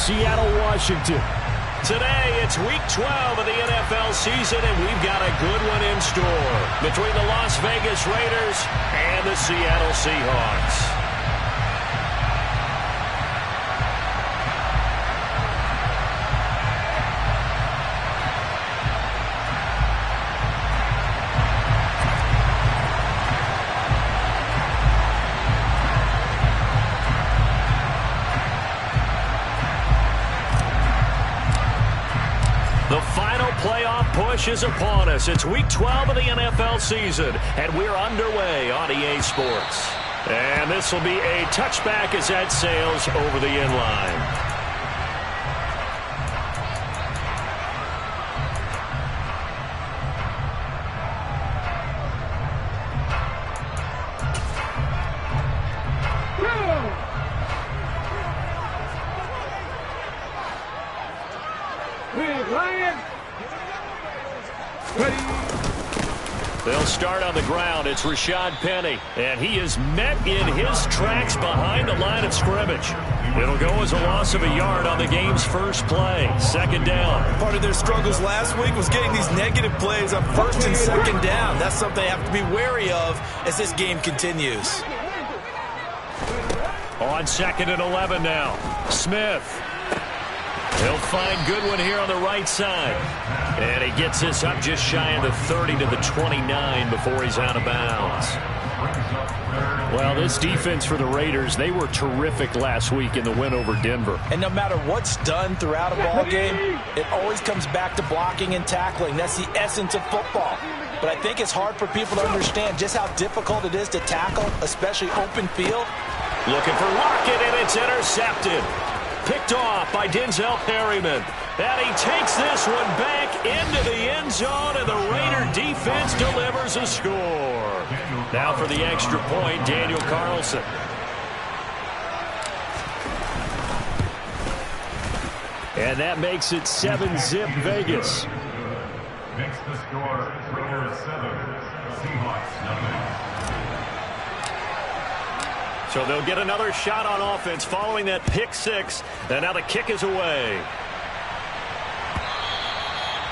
Seattle, Washington. Today, it's Week 12 of the NFL season, and we've got a good one in store between the Las Vegas Raiders and the Seattle Seahawks. The final playoff push is upon us. It's Week 12 of the NFL season, and we're underway on EA Sports. And this will be a touchback as that sails over the end line. They'll start on the ground. It's Rashad Penny, and he is met in his tracks behind the line of scrimmage. It'll go as a loss of a yard on the game's first play. Second down. Part of their struggles last week was getting these negative plays on first and second down. That's something they have to be wary of as this game continues. On 2nd and 11 now. Smith. He'll find Goodwin here on the right side. And he gets this up just shy of the 30 to the 29 before he's out of bounds. Well, this defense for the Raiders, they were terrific last week in the win over Denver. And no matter what's done throughout a ball game, it always comes back to blocking and tackling. That's the essence of football. But I think it's hard for people to understand just how difficult it is to tackle, especially open field. Looking for Lockett, and it's intercepted. Picked off by Denzel Perryman. And he takes this one back into the end zone, and the Raider defense delivers a score. Now for the extra point, Daniel Carlson. And that makes it 7-zip Vegas. Makes the score Raiders 7, Seahawks 9. So they'll get another shot on offense following that pick six. And now the kick is away.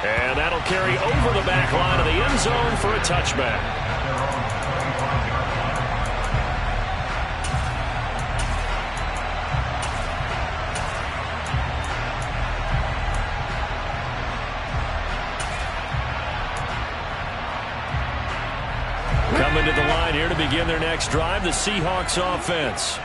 And that'll carry over the back line of the end zone for a touchback. Coming to the line here to begin their next drive, the Seahawks offense.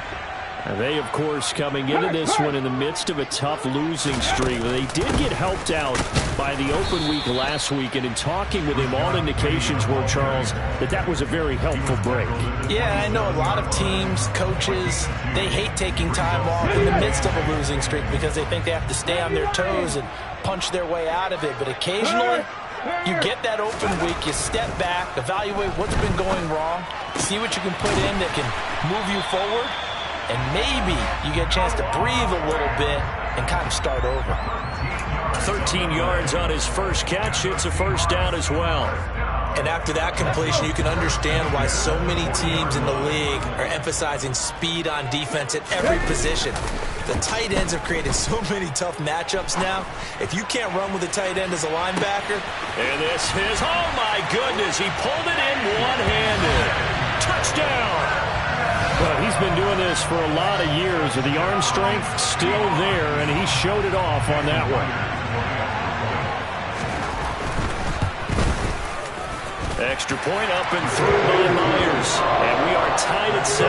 And they, of course, coming into this one in the midst of a tough losing streak. They did get helped out by the open week last week, and in talking with him, all indications were, Charles, that was a very helpful break. Yeah, I know a lot of teams, coaches, they hate taking time off in the midst of a losing streak because they think they have to stay on their toes and punch their way out of it. But occasionally, you get that open week, you step back, evaluate what's been going wrong, see what you can put in that can move you forward, and maybe you get a chance to breathe a little bit and kind of start over. 13 yards on his first catch. It's a first down as well. And after that completion, you can understand why so many teams in the league are emphasizing speed on defense at every position. The tight ends have created so many tough matchups now. If you can't run with a tight end as a linebacker. And this is, oh my goodness, he pulled it in one-handed. Touchdown. Well, he's been doing this for a lot of years. The arm strength still there, and he showed it off on that one. Extra point up and through by Myers. And we are tied at 7.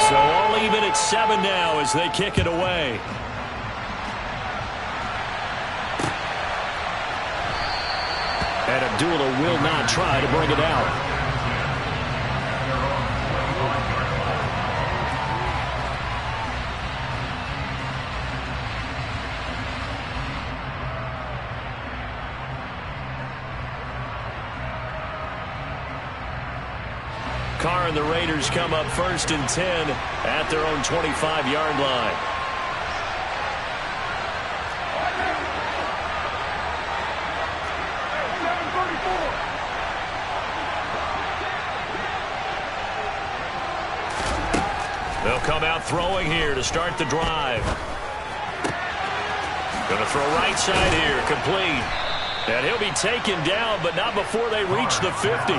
So all even at 7 now as they kick it away. And Abdullah will not try to bring it out. Carr and the Raiders come up 1st and 10 at their own 25-yard line. They'll come out throwing here to start the drive. Going to throw right side here, complete. And he'll be taken down, but not before they reach the 50.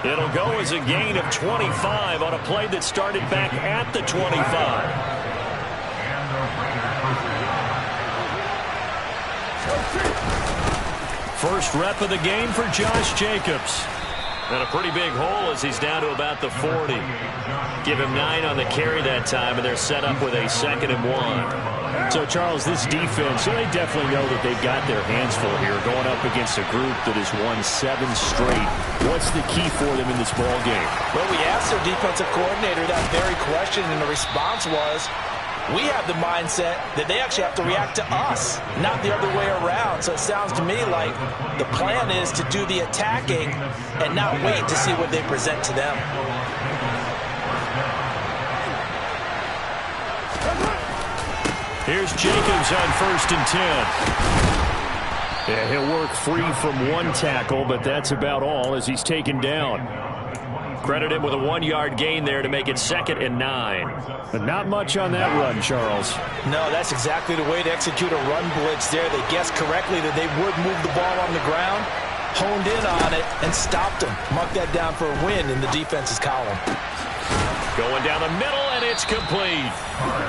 It'll go as a gain of 25 on a play that started back at the 25. First rep of the game for Josh Jacobs. And a pretty big hole as he's down to about the 40. Give him 9 on the carry that time, and they're set up with a 2nd and 1. So, Charles, this defense, they definitely know that they've got their hands full here going up against a group that has won 7 straight. What's the key for them in this ball game? Well, we asked their defensive coordinator that very question, and the response was, we have the mindset that they actually have to react to us, not the other way around. So it sounds to me like the plan is to do the attacking and not wait to see what they present to them. Here's Jacobs on 1st and 10. Yeah, he'll work free from 1 tackle, but that's about all as he's taken down. Credit him with a 1-yard gain there to make it 2nd and 9. But not much on that run, Charles. No, that's exactly the way to execute a run blitz there. They guessed correctly that they would move the ball on the ground, honed in on it, and stopped them. Mark that down for a win in the defense's column. Going down the middle, and it's complete.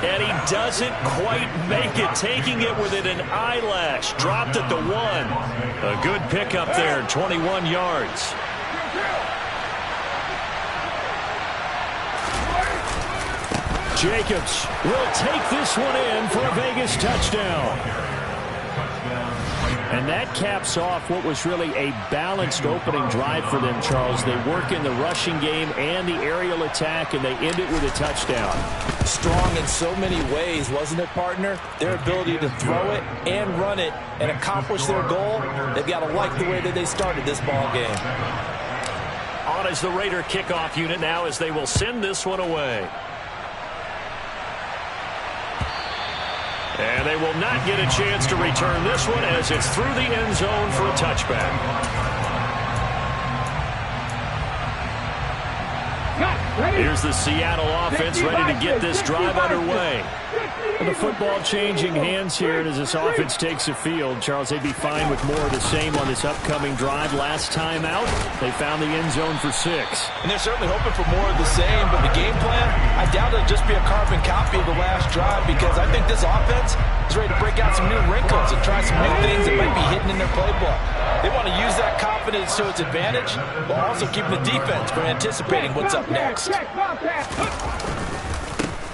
And he doesn't quite make it, taking it within an eyelash. Dropped at the 1. A good pickup there, 21 yards. Jacobs will take this one in for a Vegas touchdown. And that caps off what was really a balanced opening drive for them, Charles. They work in the rushing game and the aerial attack, and they end it with a touchdown. Strong in so many ways, wasn't it, partner? Their ability to throw it and run it and accomplish their goal, they've got to like the way that they started this ball game. On is the Raider kickoff unit now as they will send this one away. And they will not get a chance to return this one as it's through the end zone for a touchback. Here's the Seattle offense ready to get this drive underway. And the football changing hands here, and as this offense takes the field, Charles, they'd be fine with more of the same on this upcoming drive. Last time out, they found the end zone for 6. And they're certainly hoping for more of the same, but the game plan, I doubt it'll just be a carbon copy of the last drive, because I think this offense is ready to break out some new wrinkles and try some new things that might be hidden in their playbook. They want to use that confidence to its advantage, while also keeping the defense from anticipating what's up next.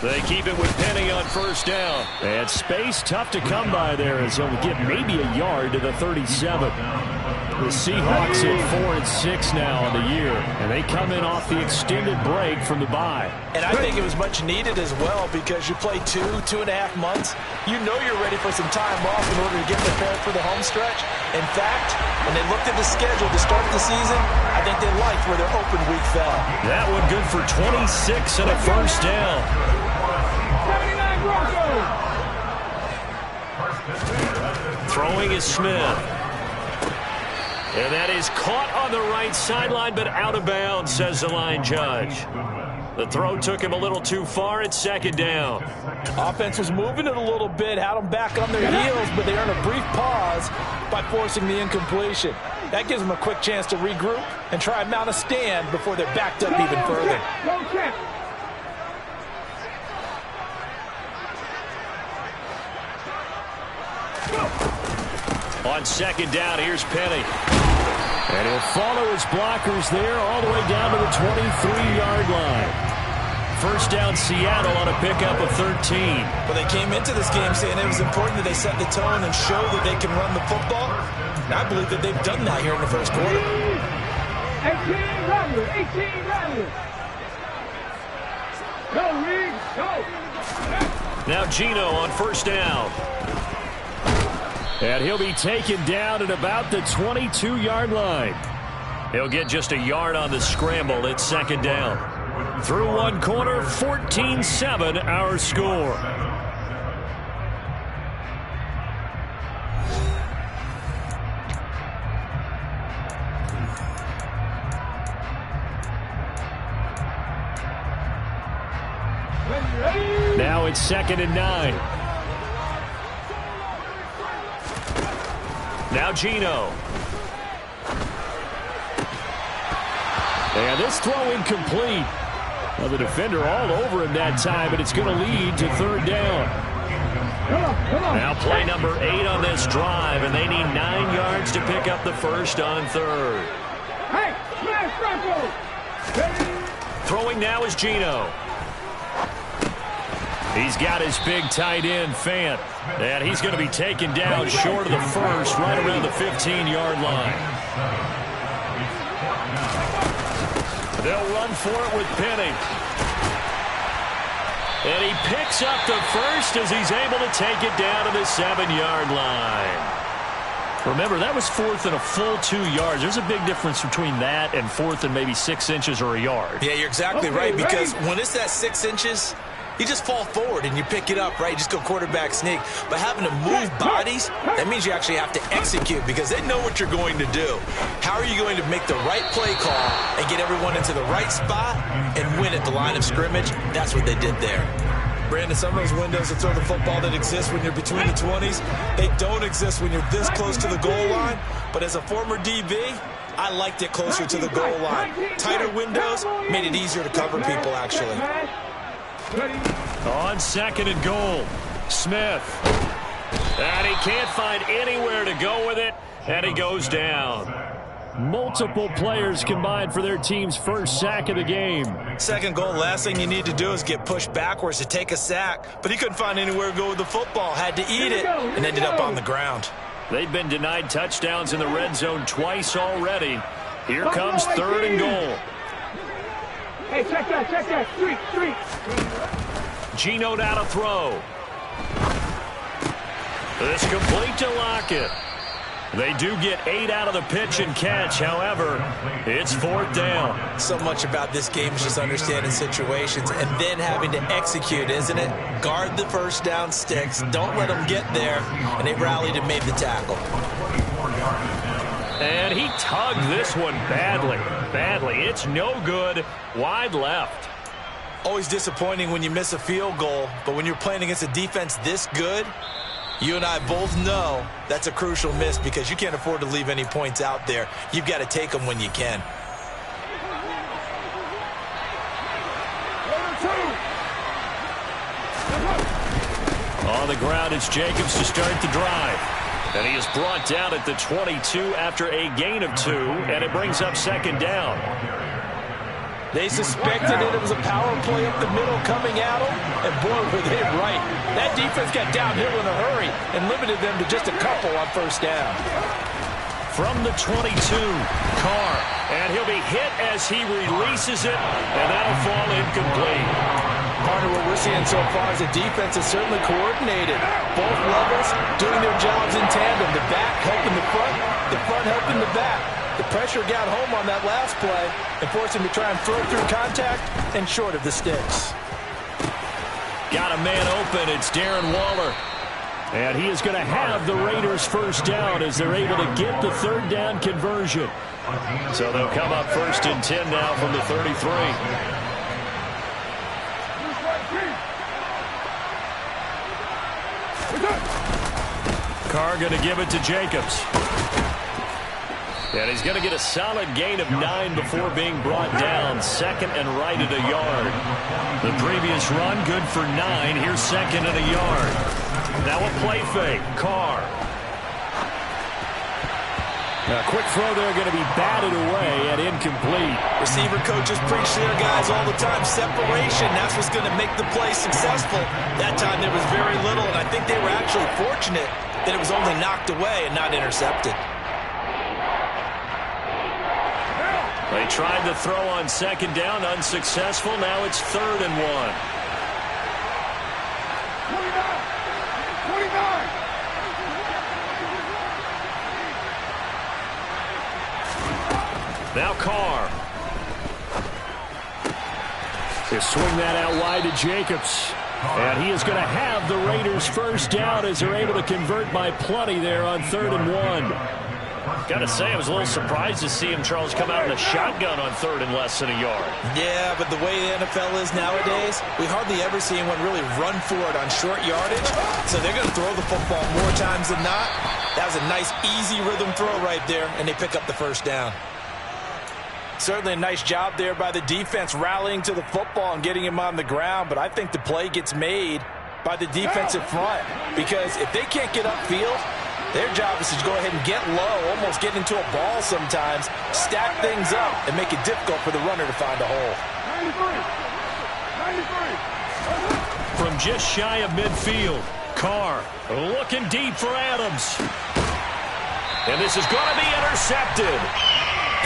They keep it with Penny on 1st down. And space tough to come by there as they'll get maybe a yard to the 37. The Seahawks at 4-6 now on the year. And they come in off the extended break from the bye. And I think it was much needed as well, because you play 2.5 months. You know you're ready for some time off in order to get prepared for the home stretch. In fact, when they looked at the schedule to start the season, I think they liked where their open week fell. That one good for 26 and a 1st down. Throwing is Smith. And that is caught on the right sideline, but out of bounds, says the line judge. The throw took him a little too far. It's 2nd down. Offense was moving it a little bit, had them back on their heels, but they earned a brief pause by forcing the incompletion. That gives them a quick chance to regroup and try and mount a stand before they're backed up even further. On 2nd down, here's Penny. And he'll follow his blockers there all the way down to the 23-yard line. 1st down, Seattle on a pickup of 13. Well, they came into this game saying it was important that they set the tone and show that they can run the football. And I believe that they've done that here in the 1st quarter. 18 Rattler. Go, Reed, go. Now Gino on 1st down. And he'll be taken down at about the 22-yard line. He'll get just a yard on the scramble. It's 2nd down. Through one corner, 14-7 our score. Now it's 2nd and 9. Now Geno. And this throw incomplete. Well, the defender all over him that time, but it's going to lead to 3rd down. Now play number 8 on this drive, and they need 9 yards to pick up the first on 3rd. Throwing now is Geno. He's got his big tight end, Fant. And he's going to be taken down short of the first, right around the 15-yard line. They'll run for it with Penny. And he picks up the first as he's able to take it down to the 7-yard line. Remember, that was 4th and a full 2 yards. There's a big difference between that and 4th and maybe 6 inches or a yard. Yeah, you're exactly right, because when it's that 6 inches, you just fall forward and you pick it up, right? You just go quarterback sneak. But having to move bodies, that means you actually have to execute because they know what you're going to do. How are you going to make the right play call and get everyone into the right spot and win at the line of scrimmage? That's what they did there. Brandon, some of those windows to throw the football that exist when you're between the 20s, they don't exist when you're this close to the goal line. But as a former DB, I liked it closer to the goal line. Tighter windows made it easier to cover people, actually. On 2nd and goal, Smith. And he can't find anywhere to go with it, and he goes down. Multiple players combined for their team's first sack of the game. 2nd goal, last thing you need to do is get pushed backwards to take a sack. But he couldn't find anywhere to go with the football, had to eat it, and ended up on the ground. They've been denied touchdowns in the red zone twice already. Here comes 3rd and goal. Hey, check that. Street. Geno down to throw. This complete to Lockett. They do get 8 out of the pitch and catch. However, it's 4th down. So much about this game is just understanding situations and then having to execute, isn't it? Guard the first down sticks. Don't let them get there. And they rallied and made the tackle. And he tugged this one badly. It's no good. Wide left. Always disappointing when you miss a field goal, but when you're playing against a defense this good, you and I both know that's a crucial miss because you can't afford to leave any points out there. You've got to take them when you can. On the ground, it's Jacobs to start the drive. And he is brought down at the 22 after a gain of 2, and it brings up 2nd down. They suspected it was a power play up the middle coming at them, and boy, were they right. That defense got downhill in a hurry and limited them to just a couple on 1st down. From the 22, Carr, and he'll be hit as he releases it, and that'll fall incomplete. Partner, what we're seeing so far is the defense is certainly coordinated. Both levels doing their jobs in tandem. The back helping the front helping the back. The pressure got home on that last play and forced him to try and throw through contact and short of the sticks. Got a man open. It's Darren Waller. And he is going to have the Raiders first down as they're able to get the 3rd down conversion. So they'll come up 1st and 10 now from the 33. Carr going to give it to Jacobs. And he's going to get a solid gain of 9 before being brought down. 2nd and right at a yard. The previous run good for 9. Here's 2nd and a yard. Now a play fake. Carr. A quick throw there going to be batted away and incomplete. Receiver coaches preach to their guys all the time. Separation, that's what's going to make the play successful. That time there was very little, and I think they were actually fortunate that it was only knocked away and not intercepted. They tried to throw on 2nd down, unsuccessful. Now it's 3rd and 1. 29. Now Carr. He'll swing that out wide to Jacobs. And he is going to have the Raiders first down as they're able to convert by plenty there on 3rd and 1. Gotta say, I was a little surprised to see him, Charles, come out in a shotgun on third and less than a yard. Yeah, but the way the NFL is nowadays, we hardly ever see anyone really run for it on short yardage. So they're going to throw the football more times than not. That was a nice, easy rhythm throw right there, and they pick up the first down. Certainly a nice job there by the defense rallying to the football and getting him on the ground, but I think the play gets made by the defensive front, because if they can't get upfield, their job is to go ahead and get low, almost get into a ball sometimes, stack things up, and make it difficult for the runner to find a hole. 93. From just shy of midfield, Carr looking deep for Adams. And this is going to be intercepted.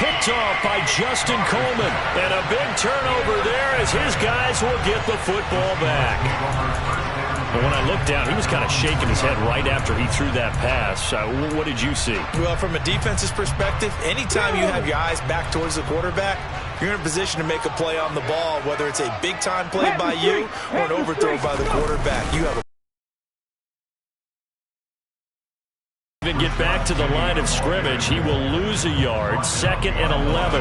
Picked off by Justin Coleman. And a big turnover there as his guys will get the football back. But when I looked down, he was kind of shaking his head right after he threw that pass. What did you see? Well, from a defense's perspective, anytime you have your eyes back towards the quarterback, you're in a position to make a play on the ball, whether it's a big-time play by you or an overthrow by the quarterback. You have a get back to the line of scrimmage. He will lose a yard. 2nd and 11.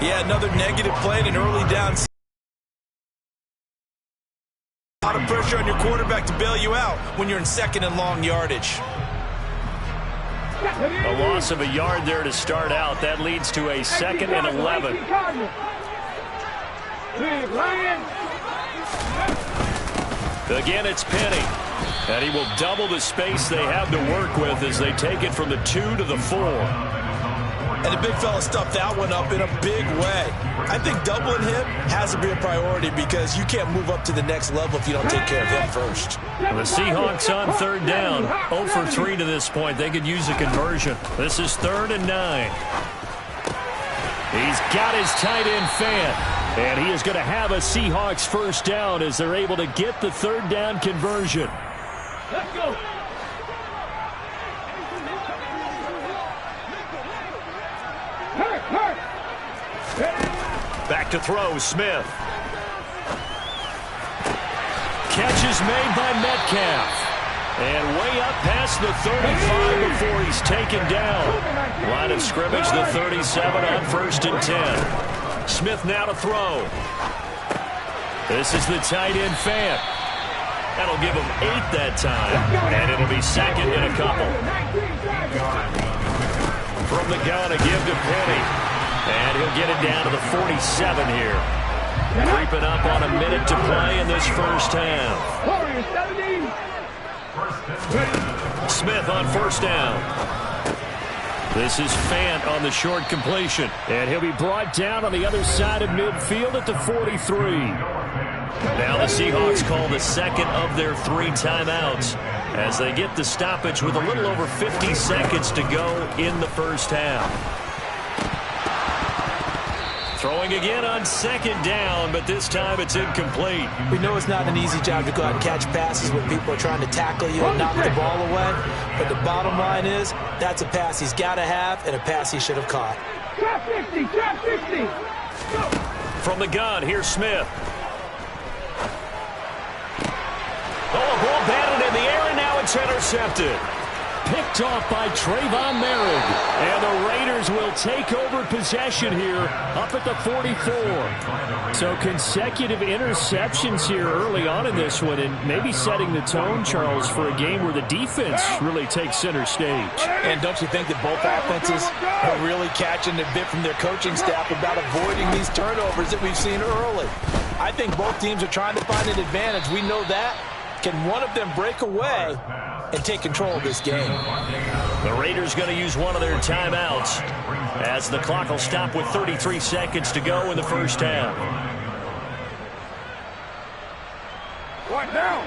Yeah, another negative play in an early down. A lot of pressure on your quarterback to bail you out when you're in 2nd and long yardage. A loss of a yard there to start out. That leads to a 2nd and 11. Again, it's Penny. And he will double the space they have to work with as they take it from the 2 to the 4. And the big fella stuffed that one up in a big way. I think doubling him has to be a priority because you can't move up to the next level if you don't take care of him first. And the Seahawks on 3rd down. 0 for 3 to this point. They could use a conversion. This is 3rd and 9. He's got his tight end Fant. And he is going to have a Seahawks first down as they're able to get the 3rd down conversion. Let's go. Back to throw, Smith. Catch is made by Metcalf. And way up past the 35 before he's taken down. Line of scrimmage, the 37 on 1st and 10. Smith now to throw. This is the tight end Fant. That'll give him 8 that time. And it'll be 2nd and a couple. From the gun, a give to Penny. And he'll get it down to the 47 here. Creeping up on a minute to play in this first half. Smith on 1st down. This is Fant on the short completion. And he'll be brought down on the other side of midfield at the 43. Now the Seahawks call the 2nd of their 3 timeouts as they get the stoppage with a little over 50 seconds to go in the first half. Throwing again on 2nd down, but this time it's incomplete. We know it's not an easy job to go out and catch passes when people are trying to tackle you and knock the ball away. But the bottom line is, that's a pass he's got to have and a pass he should have caught. Trap 50, trap 50. From the gun, here's Smith. Oh, a ball batted in the air, and now it's intercepted. Picked off by Trayvon Merrick. And the Raiders will take over possession here up at the 44. So consecutive interceptions here early on in this one, and maybe setting the tone, Charles, for a game where the defense really takes center stage. And don't you think that both offenses are really catching a bit from their coaching staff about avoiding these turnovers that we've seen early? I think both teams are trying to find an advantage. We know that. Can one of them break away and take control of this game? The Raiders going to use one of their timeouts as the clock will stop with 33 seconds to go in the first half. What now?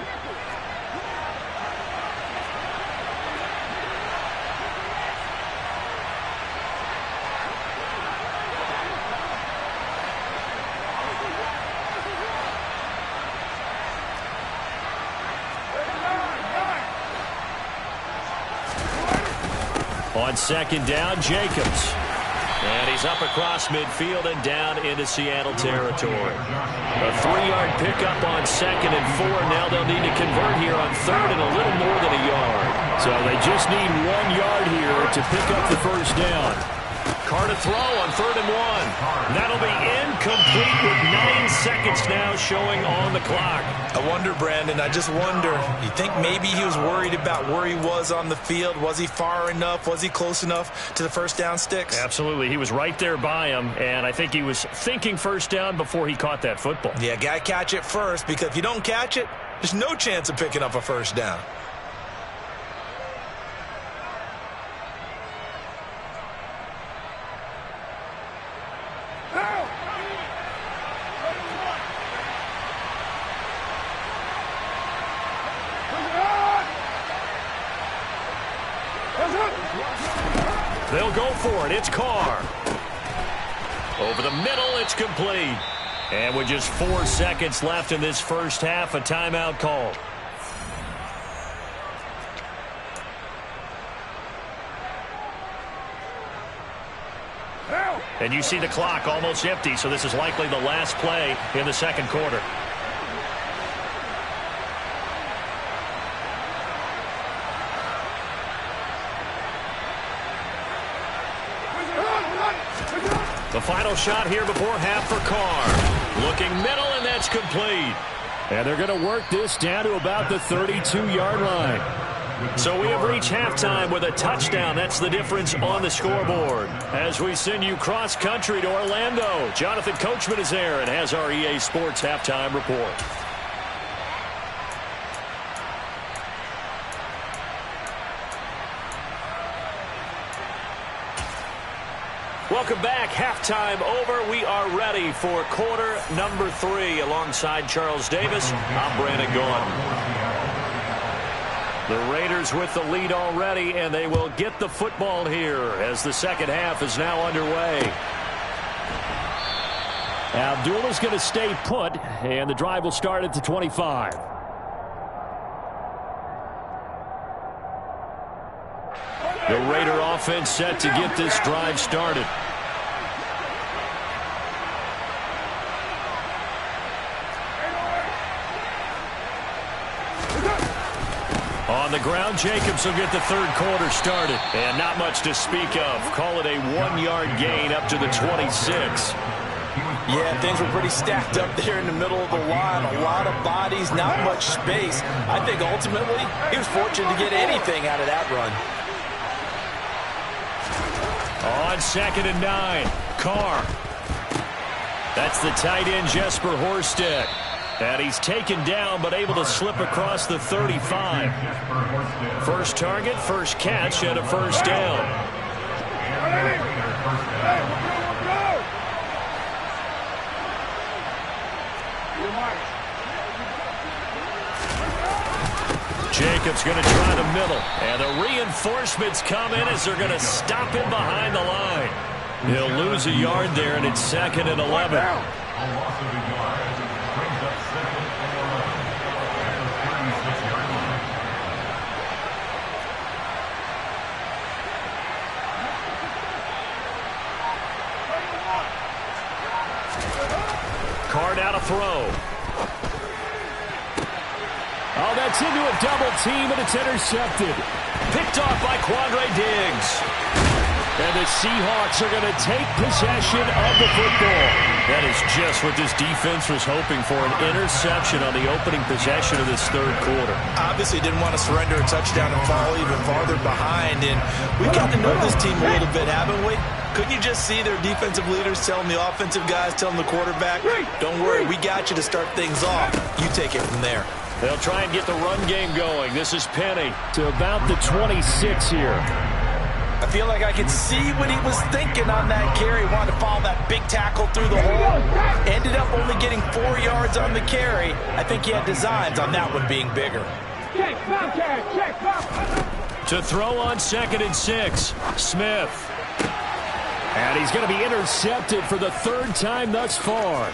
On 2nd down, Jacobs. And he's up across midfield and down into Seattle territory. A 3-yard pickup on 2nd and 4. Now they'll need to convert here on 3rd and a little more than a yard. So they just need 1 yard here to pick up the first down. Carr to throw on 3rd and 1. That'll be incomplete with 9 seconds now showing on the clock. I wonder, Brandon, I just wonder, you think maybe he was worried about where he was on the field? Was he far enough? Was he close enough to the first down sticks? Absolutely. He was right there by him, and I think he was thinking first down before he caught that football. Yeah, got to catch it first, because if you don't catch it, there's no chance of picking up a first down. They'll go for it. It's Carr. Over the middle, it's complete. And with just 4 seconds left in this first half, a timeout called. And you see the clock almost empty, so this is likely the last play in the second quarter. The final shot here before half for Carr. Looking middle, and that's complete. And they're going to work this down to about the 32-yard line. So we have reached halftime with a touchdown. That's the difference on the scoreboard. As we send you cross-country to Orlando, Jonathan Coachman is there and has our EA Sports halftime report. Welcome back. Halftime over. We are ready for quarter number 3. Alongside Charles Davis, I'm Brandon Gaudin. The Raiders with the lead already, and they will get the football here as the second half is now underway. Abdullah's going to stay put, and the drive will start at the 25. The Raider offense set to get this drive started. On the ground, Jacobs will get the third quarter started. And not much to speak of. Call it a 1-yard gain up to the 26. Yeah, things were pretty stacked up there in the middle of the line. A lot of bodies, not much space. I think ultimately he was fortunate to get anything out of that run. On 2nd and 9, Carr. That's the tight end, Jesper Horsted. And he's taken down, but able to slip across the 35. First target, first catch, and a first down. Jacobs going to try the middle. And the reinforcements come in as they're going to stop him behind the line. He'll lose a yard there, and it's 2nd and 11. Carr out a throw. Oh, that's into a double team, and it's intercepted. Picked off by Quandre Diggs. And the Seahawks are going to take possession of the football. That is just what this defense was hoping for, an interception on the opening possession of this third quarter. Obviously didn't want to surrender a touchdown and fall even farther behind. And we've got to know this team a little bit, haven't we? Couldn't you just see their defensive leaders telling the offensive guys, telling the quarterback, don't worry, we got you to start things off. You take it from there. They'll try and get the run game going. This is Penny to about the 26 here. I feel like I could see what he was thinking on that carry. Wanted to follow that big tackle through the hole. Ended up only getting 4 yards on the carry. I think he had designs on that one being bigger. To throw on 2nd and 6, Smith. And he's going to be intercepted for the 3rd time thus far.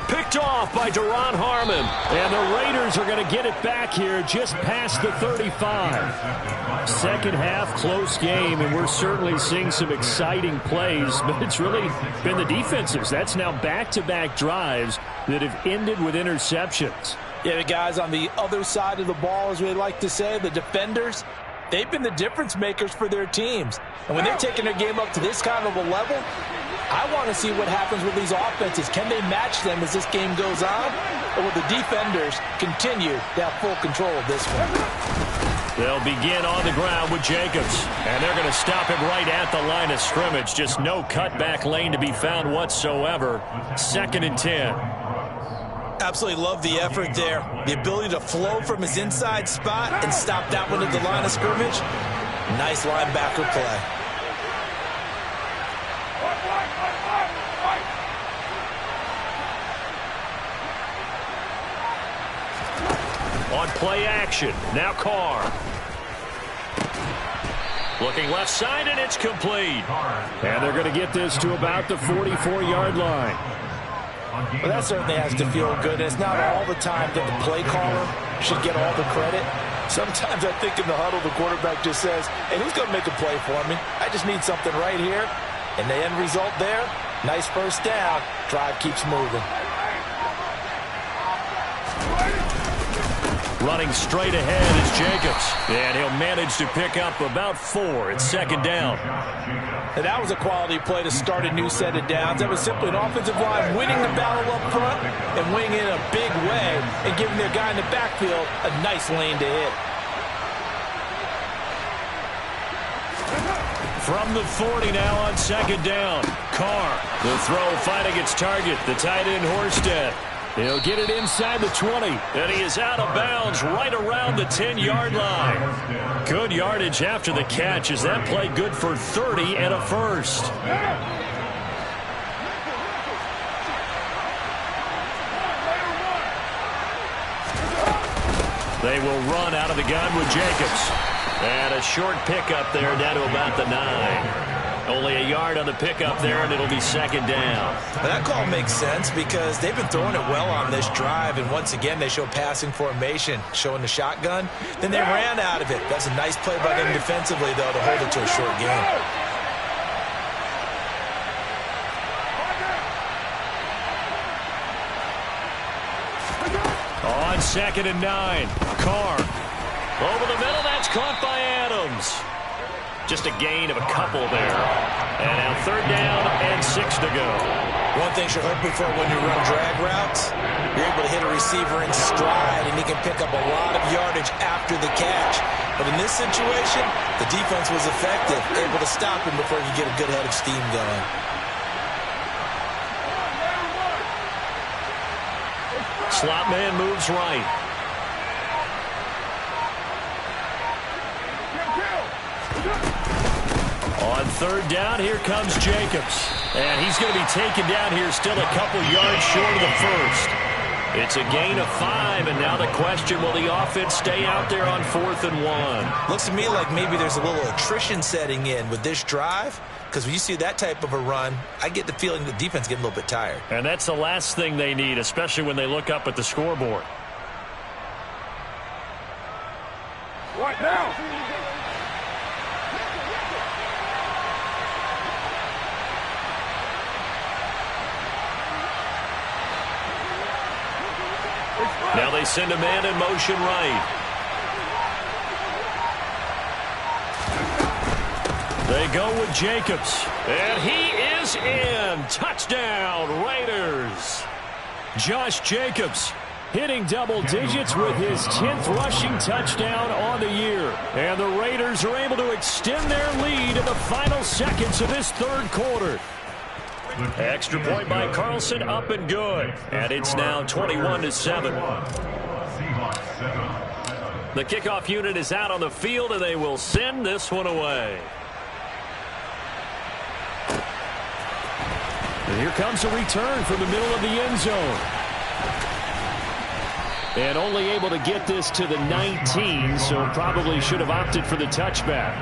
Picked off by Duron Harmon. And the Raiders are going to get it back here just past the 35. Second half, close game, and we're certainly seeing some exciting plays, but it's really been the defenses. That's now back-to-back drives that have ended with interceptions. Yeah, the guys on the other side of the ball, as we like to say, the defenders, they've been the difference makers for their teams. And when they're taking their game up to this kind of a level, I want to see what happens with these offenses. Can they match them as this game goes on? Or will the defenders continue to have full control of this one? They'll begin on the ground with Jacobs. And they're going to stop him right at the line of scrimmage. Just no cutback lane to be found whatsoever. 2nd and 10. Absolutely love the effort there. The ability to flow from his inside spot and stop that one at the line of scrimmage. Nice linebacker play. On play action, now Carr. Looking left side, and it's complete. And they're going to get this to about the 44-yard line. Well, that certainly has to feel good. It's not all the time that the play caller should get all the credit. Sometimes I think in the huddle, the quarterback just says, hey, who's going to make a play for me? I just need something right here. And the end result there, nice first down. Drive keeps moving. Running straight ahead is Jacobs. And he'll manage to pick up about 4. It's 2nd down. And that was a quality play to start a new set of downs. That was simply an offensive line winning the battle up front and winning in a big way and giving their guy in the backfield a nice lane to hit. From the 40 now on 2nd down. Carr, the throw finding its target, the tight end Horsted. He'll get it inside the 20, and he is out of bounds right around the 10-yard line. Good yardage after the catch as that play good for 30 and a first. They will run out of the gun with Jacobs. And a short pickup there down to about the 9. Only a yard on the pickup there, and it'll be 2nd down. Well, that call makes sense because they've been throwing it well on this drive, and once again they show passing formation, showing the shotgun. Then they ran out of it. That's a nice play by them defensively, though, to hold it to a short game. On 2nd and 9, Carr. Over the middle, that's caught by Adams. Just a gain of a couple there. And now 3rd down and 6 to go. One thing you're hoping for when you run drag routes, you're able to hit a receiver in stride, and he can pick up a lot of yardage after the catch. But in this situation, the defense was effective, able to stop him before he could get a good head of steam going. Slot man moves right. On 3rd down, here comes Jacobs. And he's going to be taken down here still a couple yards short of the first. It's a gain of 5, and now the question, will the offense stay out there on 4th and 1? Looks to me like maybe there's a little attrition setting in with this drive, because when you see that type of a run, I get the feeling the defense getting a little bit tired. And that's the last thing they need, especially when they look up at the scoreboard. What now? Now they send a man in motion right. They go with Jacobs. And he is in. Touchdown, Raiders. Josh Jacobs hitting double digits with his 10th rushing touchdown on the year. And the Raiders are able to extend their lead in the final seconds of this 3rd quarter. Extra point by Carlson, up and good. And it's now 21-7. The kickoff unit is out on the field, and they will send this one away. And here comes a return from the middle of the end zone. And only able to get this to the 19, so probably should have opted for the touchback.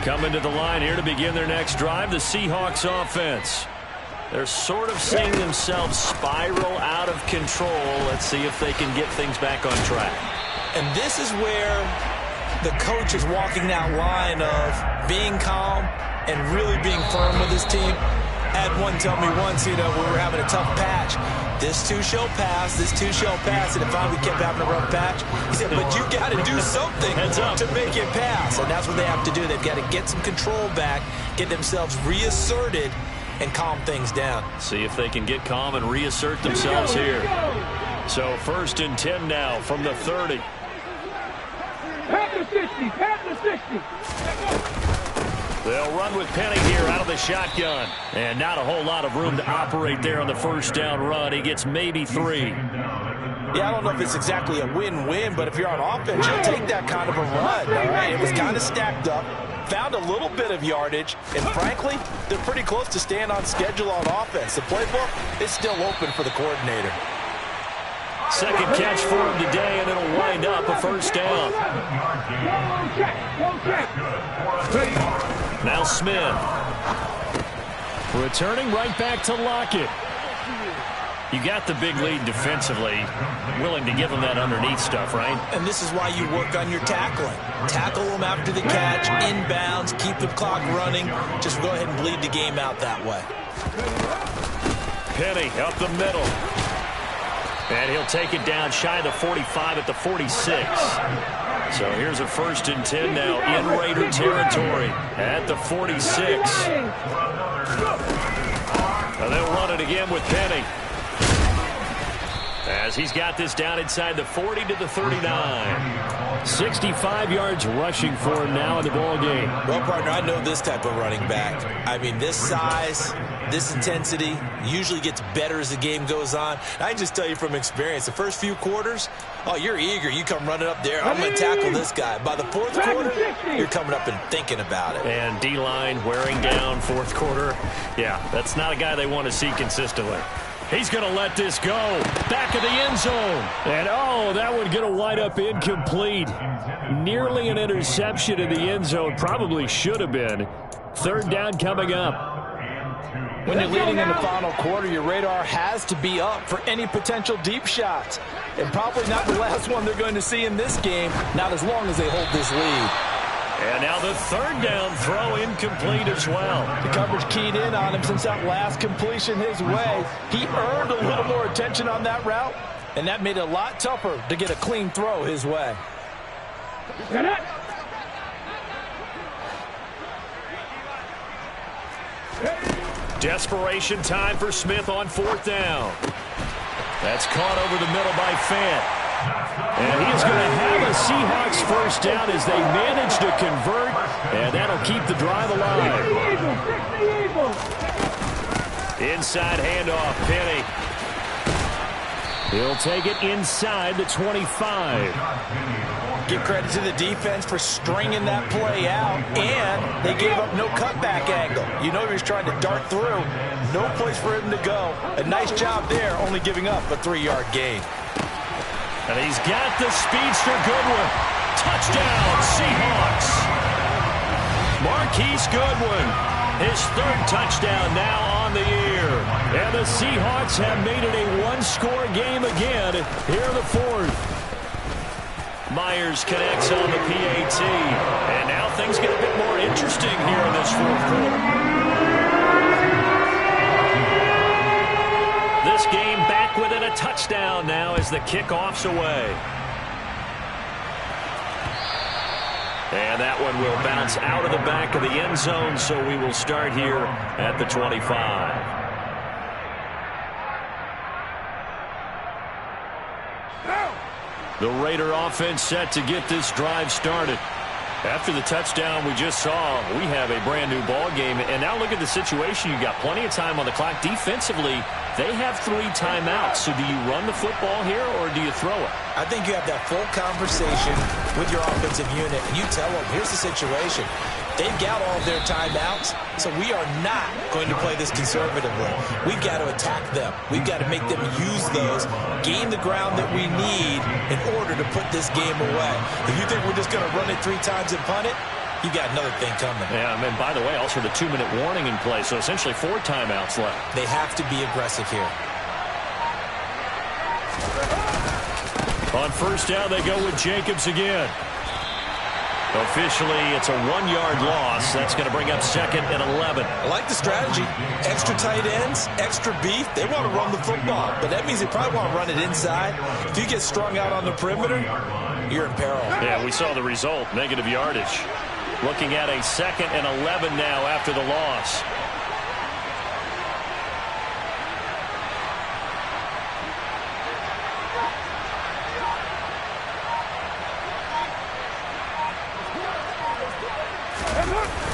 Coming to the line here to begin their next drive, the Seahawks offense. They're sort of seeing themselves spiral out of control. Let's see if they can get things back on track. And this is where the coach is walking that line of being calm and really being firm with his team. I had one tell me once, we were having a tough patch. This too shall pass, this too shall pass. And finally we kept having a rough patch. He said, but you got to do something to make it pass. And that's what they have to do. They've got to get some control back, get themselves reasserted, and calm things down. See if they can get calm and reassert themselves here. So 1st and 10 now from the 30. Pat the 60, pat the 60. They'll run with Penny here out of the shotgun. And not a whole lot of room to operate there on the first down run. He gets maybe 3. Yeah, I don't know if it's exactly a win-win, but if you're on offense, you'll take that kind of a run. All right, it was kind of stacked up. Found a little bit of yardage, and frankly, they're pretty close to staying on schedule on offense. The playbook is still open for the coordinator. Second catch for him today, and it'll wind up a first down. Now Smith. Returning right back to Lockett. You got the big lead defensively. Willing to give them that underneath stuff, right? And this is why you work on your tackling. Tackle them after the catch, inbounds, keep the clock running. Just go ahead and bleed the game out that way. Penny up the middle. And he'll take it down shy of the 45 at the 46. So here's a 1st and 10 now in Raider territory at the 46. And they'll run it again with Penny, as he's got this down inside the 40 to the 39. 65 yards rushing for him now in the ball game. Well, partner, I know this type of running back. I mean, this size, this intensity usually gets better as the game goes on. I can just tell you from experience, the first few quarters, oh, you're eager. You come running up there, I'm going to tackle this guy. By the 4th quarter, you're coming up and thinking about it. And D-line wearing down 4th quarter. Yeah, that's not a guy they want to see consistently. He's going to let this go. Back of the end zone. And, oh, that one going to wind up incomplete. Nearly an interception in the end zone. Probably should have been. 3rd down coming up. When you're leading in the final quarter, your radar has to be up for any potential deep shots. And probably not the last one they're going to see in this game, not as long as they hold this lead. And now the 3rd down throw incomplete as well. The coverage keyed in on him since that last completion his way. He earned a little more attention on that route, and that made it a lot tougher to get a clean throw his way. Desperation time for Smith on 4th down. That's caught over the middle by Fant. And he is going to have a Seahawks first down as they manage to convert, and that'll keep the drive alive. Inside handoff, Penny. He'll take it inside the 25. Give credit to the defense for stringing that play out, and they gave up no cutback angle. You know he was trying to dart through. No place for him to go. A nice job there, only giving up a 3-yard gain. And he's got the speedster Goodwin. Touchdown, Seahawks. Marquise Goodwin, his 3rd touchdown now on the year. And the Seahawks have made it a 1-score game again here in the 4th. Myers connects on the PAT. And now things get a bit more interesting here in this 4th quarter. This game back within a touchdown now as the kickoff's away. And that one will bounce out of the back of the end zone, so we will start here at the 25. The Raider offense set to get this drive started. After the touchdown we just saw, we have a brand new ball game. And now look at the situation. You got plenty of time on the clock. Defensively, they have 3 timeouts. So do you run the football here or do you throw it? I think you have that full conversation with your offensive unit, and you tell them, here's the situation. They've got all of their timeouts, so we are not going to play this conservatively. We've got to attack them. We've got to make them use those, gain the ground that we need in order to put this game away. If you think we're just going to run it 3 times and punt it, you got another thing coming. Yeah, and by the way, also the 2-minute warning in play, so essentially 4 timeouts left. They have to be aggressive here. On first down, they go with Jacobs again. Officially, it's a 1-yard loss. That's going to bring up 2nd and 11. I like the strategy. Extra tight ends, extra beef. They want to run the football, but that means they probably want to run it inside. If you get strung out on the perimeter, you're in peril. Yeah, we saw the result, negative yardage. Looking at a 2nd and 11 now after the loss.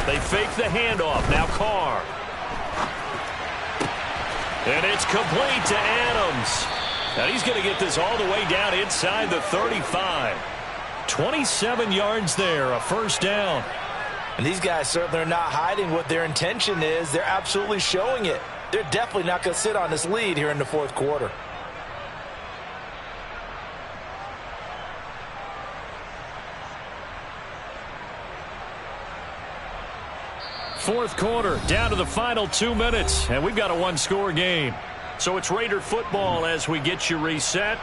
They fake the handoff. Now Carr. And it's complete to Adams. And he's going to get this all the way down inside the 35. 27 yards there, a first down. And these guys certainly are not hiding what their intention is. They're absolutely showing it. They're definitely not going to sit on this lead here in the fourth quarter. Fourth quarter, down to the final 2 minutes, and we've got a 1-score game. So it's Raider football as we get you reset.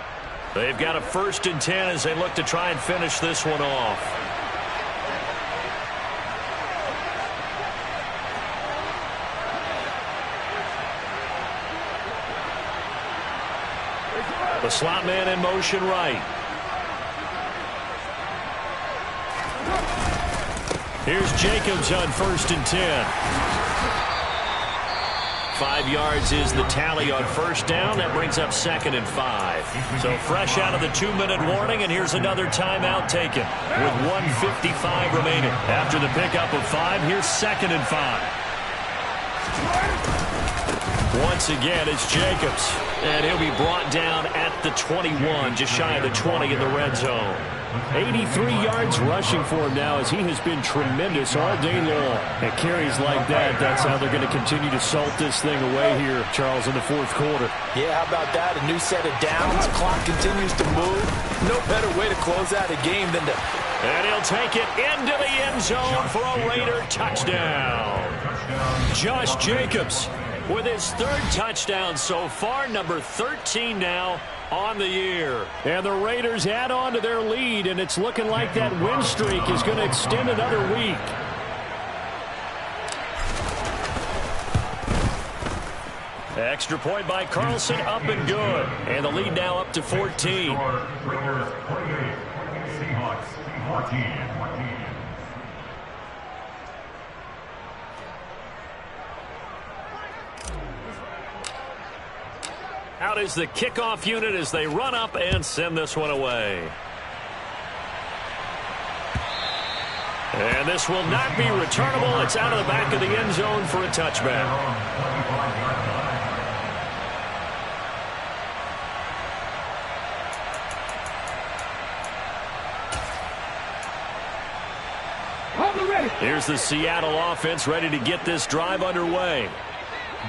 They've got a 1st and 10 as they look to try and finish this one off. The slot man in motion right. Here's Jacobs on 1st and 10. 5 yards is the tally on first down. That brings up 2nd and 5. So fresh out of the 2-minute warning, and here's another timeout taken with 1:55 remaining. After the pickup of 5, here's 2nd and 5. Once again, it's Jacobs, and he'll be brought down at the 21, just shy of the 20 in the red zone. 83 yards rushing for him now as he has been tremendous all day long. And carries like that, that's how they're going to continue to salt this thing away here, Charles, in the fourth quarter. Yeah, how about that? A new set of downs. Clock continues to move. No better way to close out a game than to... And he'll take it into the end zone for a Raider touchdown. Josh Jacobs with his 3rd touchdown so far, number 13 now on the year. And the Raiders add on to their lead, and it's looking like that win streak is going to extend another week. Extra point by Carlson, up and good. And the lead now up to 14. Raiders 28, Seahawks 14. Out is the kickoff unit as they run up and send this one away. And this will not be returnable. It's out of the back of the end zone for a touchback. Here's the Seattle offense ready to get this drive underway.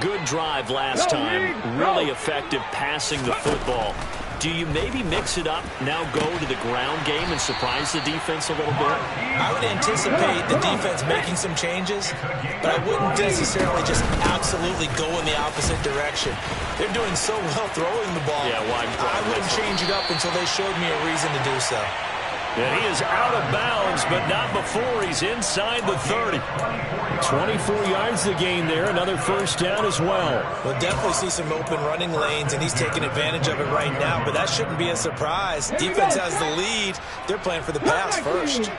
Good drive last time. Really effective passing the football. Do you maybe mix it up, now go to the ground game and surprise the defense a little bit? I would anticipate the defense making some changes, but I wouldn't necessarily just absolutely go in the opposite direction. They're doing so well throwing the ball. Yeah, well, I wouldn't change it up until they showed me a reason to do so. And he is out of bounds, but not before he's inside the 30. 24 yards to gain there. Another first down as well. We'll definitely see some open running lanes, and he's taking advantage of it right now, but that shouldn't be a surprise. Defense has the lead. They're playing for the pass first.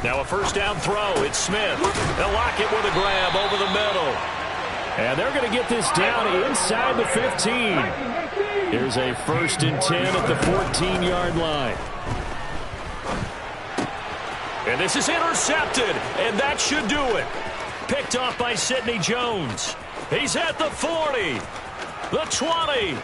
Now a first down throw. It's Smith. They'll lock it with a grab over the middle. And they're going to get this down inside the 15. Here's a 1st and 10 at the 14-yard line. And this is intercepted, and that should do it. Picked off by Sidney Jones. He's at the 40, the 20.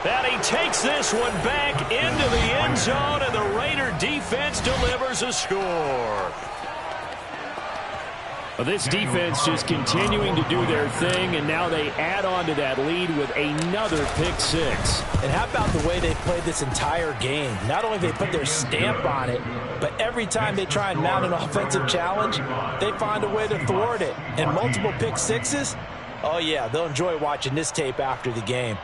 And he takes this one back into the end zone, and the Raider defense delivers a score. Well, this defense just continuing to do their thing, and now they add on to that lead with another pick six. And how about the way they played this entire game? Not only they put their stamp on it, but every time they try and mount an offensive challenge, they find a way to thwart it. And multiple pick sixes, oh yeah, they'll enjoy watching this tape after the game.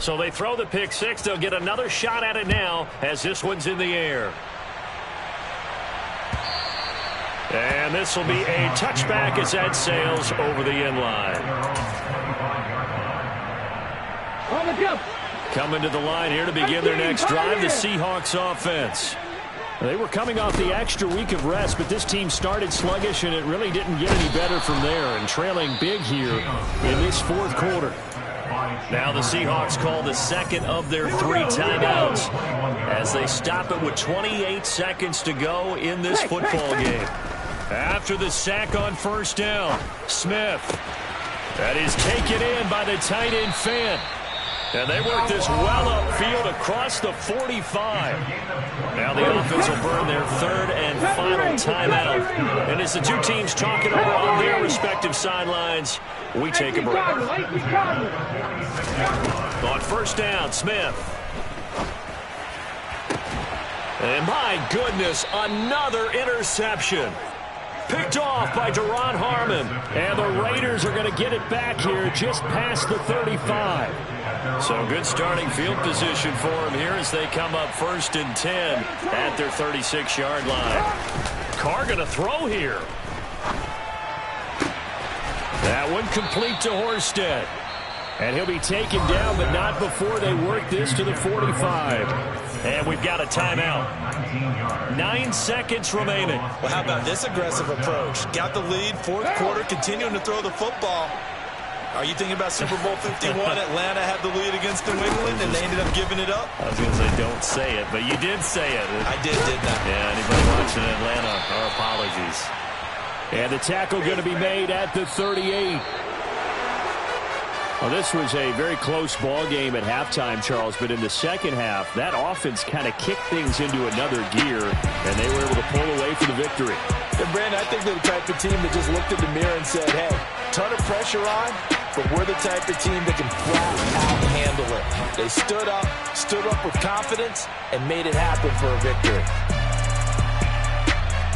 So they throw the pick six. They'll get another shot at it now as this one's in the air. And this will be a touchback as that sails over the end line. Coming to the line here to begin their next drive, the Seahawks offense. They were coming off the extra week of rest, but this team started sluggish, and it really didn't get any better from there, and trailing big here in this fourth quarter. Now the Seahawks call the second of their 3 timeouts as they stop it with 28 seconds to go in this football game. After the sack on first down, Smith. That is taken in by the tight end Fant. And they work this well upfield across the 45. Now the offense will burn their third and final timeout. And as the two teams talk it over on their respective sidelines, we take a break. On first down, Smith. And my goodness, another interception. Picked off by Duron Harmon. And the Raiders are going to get it back here just past the 35. So good starting field position for them here as they come up 1st and 10 at their 36-yard line. Carr going to throw here. That one complete to Horsted. And he'll be taken down, but not before they work this to the 45. And we've got a timeout. 9 seconds remaining. Well, how about this aggressive approach? Got the lead, fourth quarter, continuing to throw the football. Are you thinking about Super Bowl 51? Atlanta had the lead against New England, and they ended up giving it up? I was going to say, don't say it, but you did say it. I didn't I? Yeah, anybody watching Atlanta, our apologies. And the tackle going to be made at the 38. Well, this was a very close ball game at halftime, Charles, but in the second half, that offense kind of kicked things into another gear, and they were able to pull away for the victory. And Brandon, I think they're the type of team that just looked in the mirror and said, hey, ton of pressure on, but we're the type of team that can flat out handle it. They stood up with confidence, and made it happen for a victory.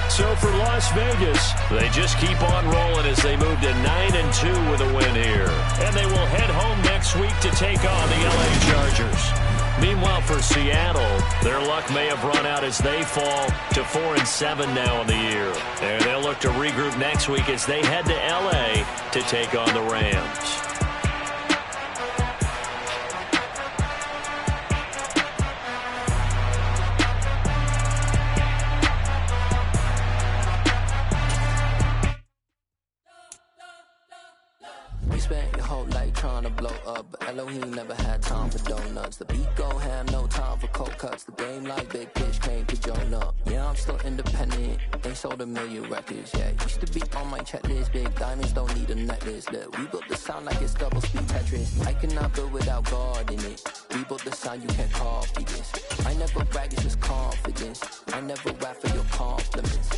So for Las Vegas, they just keep on rolling as they move to 9-2 with a win here. And they will head home next week to take on the LA Chargers. Meanwhile, for Seattle, their luck may have run out as they fall to 4-7 now in the year. And they'll look to regroup next week as they head to LA to take on the Rams. Spent your whole life trying to blow up, but Elohim never had time for donuts. The beat gon' have no time for cold cuts. The game like Big Pitch came to Jonah. Yeah, I'm still independent, ain't sold a million records yet. Used to be on my checklist, big diamonds don't need a necklace. Look, we built the sound like it's double speed Tetris. I cannot build without God in it. We built the sound, you can't copy this. I never brag, it's just confidence. I never rap for your compliments.